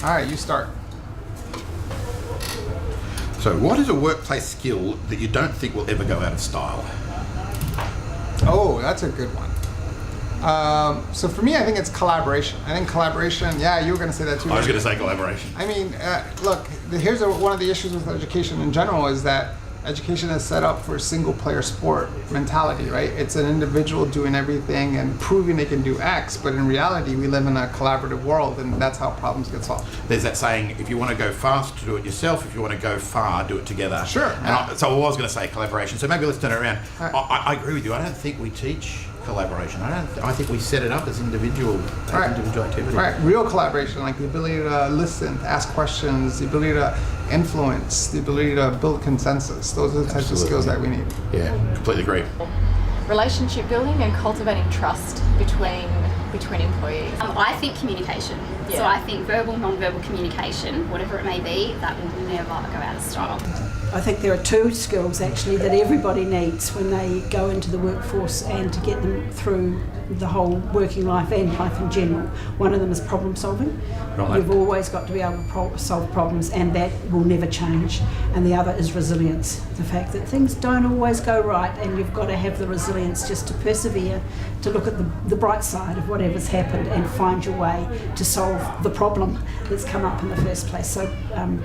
All right, you start. So what is a workplace skill that you don't think will ever go out of style? Oh, that's a good one. So for me, I think it's collaboration. I think collaboration, yeah, you were going to say that too. I was going to say collaboration. I mean, look, here's one of the issues with education in general is that education is set up for a single player sport mentality, right? It's an individual doing everything and proving they can do X, but in reality, we live in a collaborative world, and that's how problems get solved. There's that saying, if you want to go fast, do it yourself. If you want to go far, do it together. Sure. So I was going to say collaboration. So maybe let's turn it around. Right. I agree with you. I don't think we teach collaboration. I think we set it up as individual activity. Right, real collaboration, like the ability to listen, to ask questions, the ability to influence, the ability to build consensus. Those are the types of skills that we need. Yeah, completely agree. Relationship building and cultivating trust between employees. I think communication. Yeah. So I think verbal, non-verbal communication, whatever it may be, that will never go out of style. I think there are two skills actually that everybody needs when they go into the workforce and to get them through the whole working life and life in general. One of them is problem solving. Right. You've always got to be able to solve problems, and that will never change. And the other is resilience. The fact that things don't always go right, and you've got to have the resilience just to persevere, to look at the bright side of whatever's happened and find your way to solve the problem that's come up in the first place. So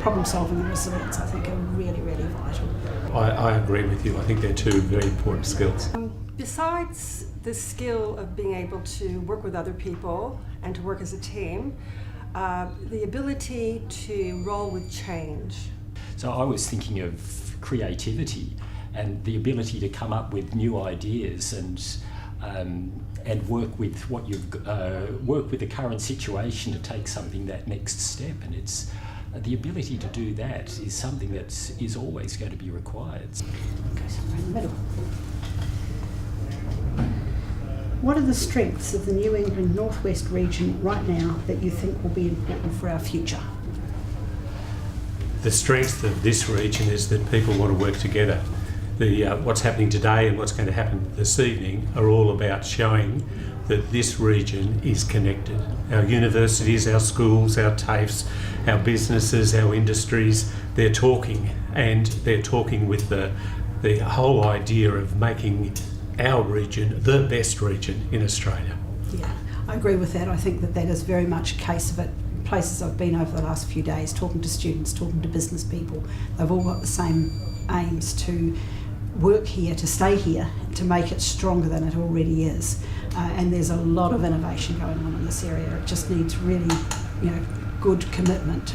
problem solving and resilience, I think, are really, really vital. I agree with you. I think they're two very important skills. Besides the skill of being able to work with other people and to work as a team, the ability to roll with change. So I was thinking of creativity and the ability to come up with new ideas and work with work with the current situation to take something that next step. And it's the ability to do that is something that is always going to be required. Go somewhere in the middle. What are the strengths of the New England Northwest region right now that you think will be important for our future? The strength of this region is that people want to work together. What's happening today and what's going to happen this evening are all about showing that this region is connected. Our universities, our schools, our TAFEs, our businesses, our industries, they're talking, and they're talking with the whole idea of making our region the best region in Australia. Yeah, I agree with that. I think that is very much a case of it. Places I've been over the last few days, talking to students, talking to business people, they've all got the same aims to work here, to stay here, to make it stronger than it already is. And there's a lot of innovation going on in this area. It just needs really, good commitment.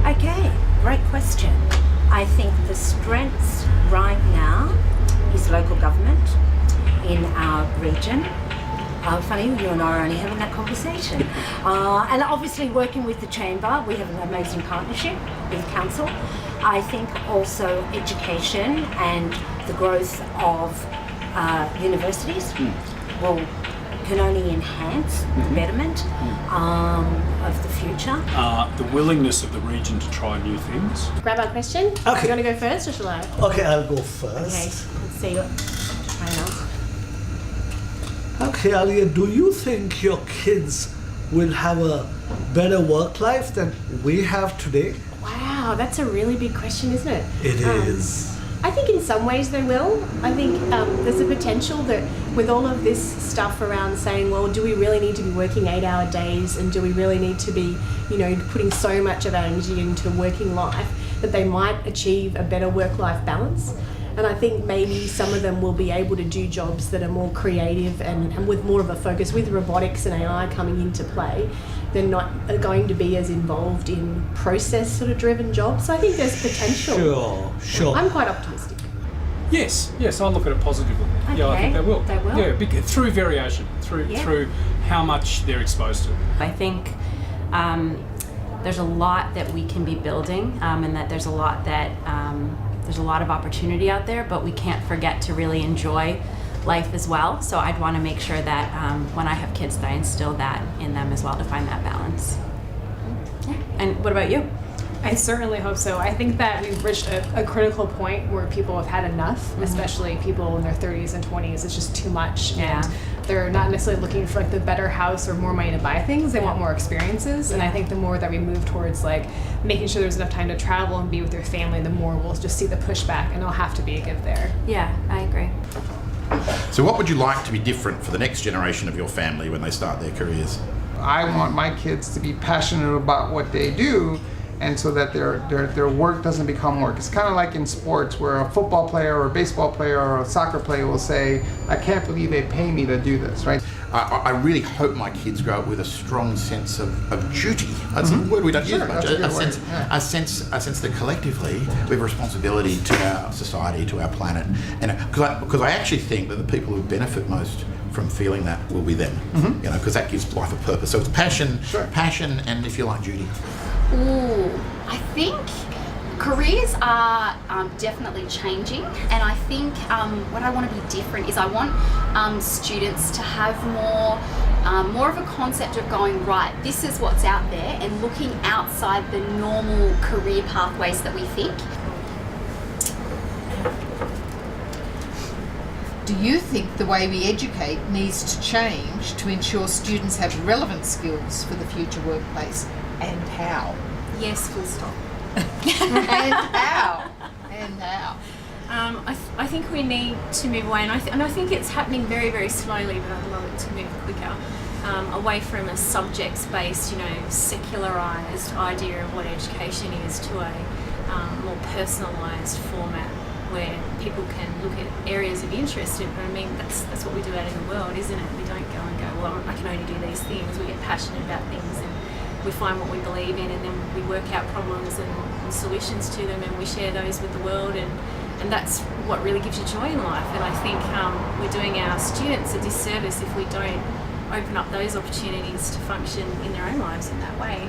Okay, great question. I think the strengths right now is local government in our region. Funny, you and I are only having that conversation. And obviously working with the Chamber, we have an amazing partnership with Council. I think also education and the growth of universities can only enhance the betterment of the future. The willingness of the region to try new things. Grab our question. Okay. You want to go first or shall I? Okay, I'll go Okay, first. let's see what try Okay, Alia, do you think your kids will have a better work life than we have today? Wow, that's a really big question, isn't it? It is. I think in some ways they will. I think there's a potential that with all of this stuff around saying, well, do we really need to be working 8-hour days, and do we really need to be, putting so much of our energy into working life, that they might achieve a better work-life balance. And I think maybe some of them will be able to do jobs that are more creative and with more of a focus, with robotics and AI coming into play. They're not going to be as involved in process sort of driven jobs. So I think there's potential. Sure. I'm quite optimistic. Yes, I look at it positively. Okay, Yeah, I think they will. they will. Yeah, through variation, through how much they're exposed to. I think there's a lot that we can be building, and that there's a lot of opportunity out there, but we can't forget to really enjoy life as well. So I'd want to make sure that when I have kids, that I instill that in them as well, to find that balance. Yeah. And what about you? I certainly hope so. I think that we've reached a critical point where people have had enough, especially people in their 30s and 20s. It's just too much, and they're not necessarily looking for like the better house or more money to buy things. They want more experiences, and I think the more that we move towards like making sure there's enough time to travel and be with your family, the more we'll just see the pushback, and there'll have to be a give there. Yeah, I agree. So what would you like to be different for the next generation of your family when they start their careers? I want my kids to be passionate about what they do, and so that their work doesn't become work. It's kind of like in sports where a football player or a baseball player or a soccer player will say, I can't believe they pay me to do this, right? I really hope my kids grow up with a strong sense of duty. That's a word we don't use much. A sense that collectively we have a responsibility to our society, to our planet. And because I actually think that the people who benefit most from feeling that will be them. You know, because that gives life a purpose. So it's passion, and if you like, duty. Ooh, I think careers are definitely changing, and I think what I want to be different is I want students to have more of a concept of going, right, this is what's out there, and looking outside the normal career pathways that we think. Do you think the way we educate needs to change to ensure students have relevant skills for the future workplace? And how? Yes, full stop. And how? And how? I think we need to move away, and I think it's happening very, very slowly, but I'd love it to move quicker, away from a subjects-based, secularised idea of what education is to a more personalised format where people can look at areas of interest. And I mean, that's what we do out in the world, isn't it? We don't go and go, well, I can only do these things. We get passionate about things, and we find what we believe in, and then we work out problems and solutions to them, and we share those with the world, and that's what really gives you joy in life. And I think we're doing our students a disservice if we don't open up those opportunities to function in their own lives in that way.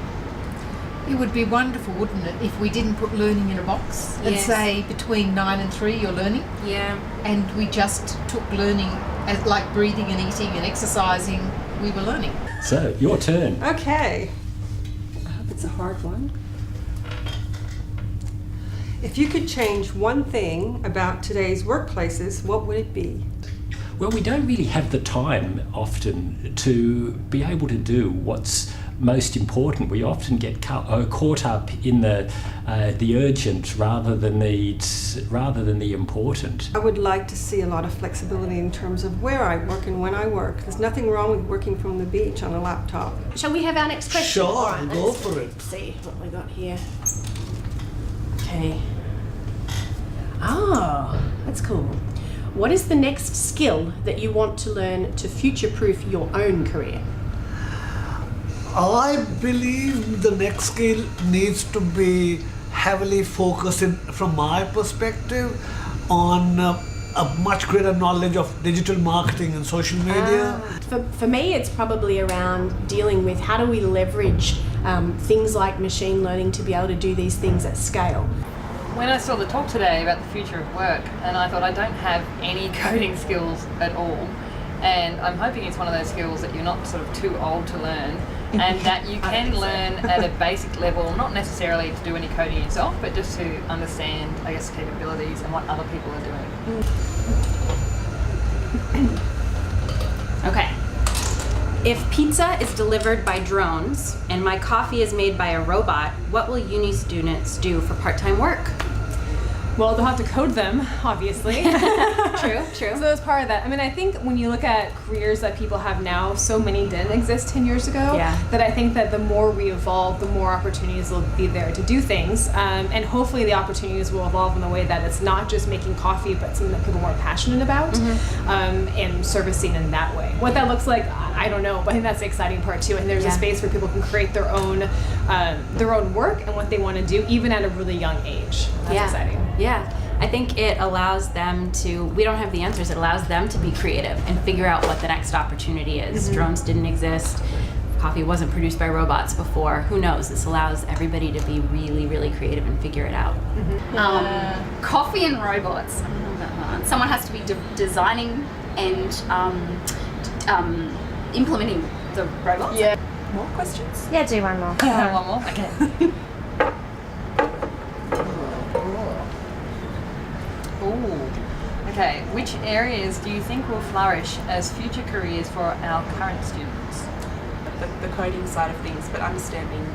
It would be wonderful, wouldn't it, if we didn't put learning in a box and say between 9 and 3 you're learning. Yeah. And we just took learning as like breathing and eating and exercising, we were learning. So, your turn. Okay. I hope it's a hard one. If you could change one thing about today's workplaces, what would it be? Well, we don't really have the time often to be able to do what's most important. We often get caught up in the urgent rather than the important. I would like to see a lot of flexibility in terms of where I work and when I work. There's nothing wrong with working from the beach on a laptop. Shall we have our next question? Sure, All right, go let's for it. See what we got here. Okay. Ah, that's cool. What is the next skill that you want to learn to future-proof your own career? I believe the next skill needs to be heavily focused, from my perspective, on a much greater knowledge of digital marketing and social media. For me, it's probably around dealing with how do we leverage things like machine learning to be able to do these things at scale. When I saw the talk today about the future of work, and I thought I don't have any coding skills at all, and I'm hoping it's one of those skills that you're not sort of too old to learn, and that you can learn at a basic level, not necessarily to do any coding yourself, but just to understand, I guess, capabilities and what other people are doing. Okay. If pizza is delivered by drones and my coffee is made by a robot, what will uni students do for part-time work? Well, they'll have to code them, obviously. True. So that's part of that. I mean, I think when you look at careers that people have now, so many didn't exist 10 years ago. Yeah. That I think that the more we evolve, the more opportunities will be there to do things. And hopefully the opportunities will evolve in the way that it's not just making coffee, but something that people are more passionate about, and servicing in that way. What that looks like, I don't know, but I think that's the exciting part too. And there's a space where people can create their own work and what they want to do, even at a really young age. That's exciting. Yeah, I think it allows them to, we don't have the answers, it allows them to be creative and figure out what the next opportunity is. Drones didn't exist, coffee wasn't produced by robots before, who knows? This allows everybody to be really, really creative and figure it out. Coffee and robots. I don't know about that. Someone has to be designing and implementing the robots. Yeah. More questions? Yeah, do one more. One more? Okay. Okay, which areas do you think will flourish as future careers for our current students? The coding side of things, but understanding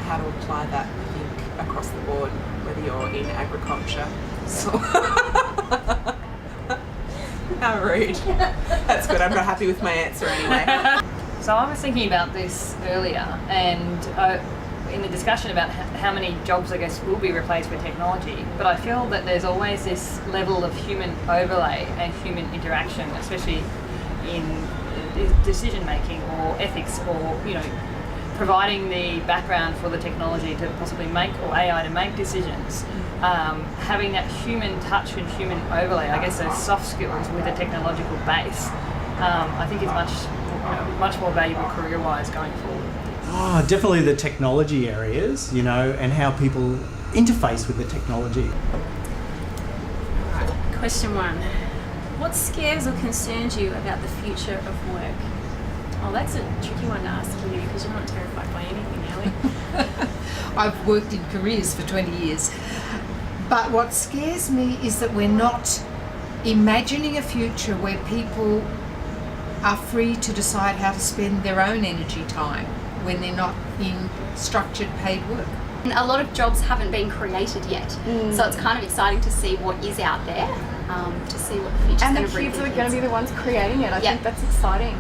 how to apply that, I think, across the board, whether you're in agriculture. So how rude. That's good. I'm not happy with my answer anyway. So I was thinking about this earlier, and in the discussion about how many jobs, I guess, will be replaced with technology, but I feel that there's always this level of human overlay and human interaction, especially in decision making or ethics, or providing the background for the technology to possibly make, or AI to make decisions. Having that human touch and human overlay, I guess those soft skills with a technological base, I think is much more valuable career-wise going forward. Oh, definitely the technology areas, and how people interface with the technology. Question 1. What scares or concerns you about the future of work? Oh, that's a tricky one to ask for you because you're not terrified by anything, Ellie. I've worked in careers for 20 years. But what scares me is that we're not imagining a future where people are free to decide how to spend their own energy time when they're not in structured paid work. And a lot of jobs haven't been created yet, so it's kind of exciting to see what is out there, to see what the future's going to bring. And the kids are going to be the ones creating it. I think that's exciting.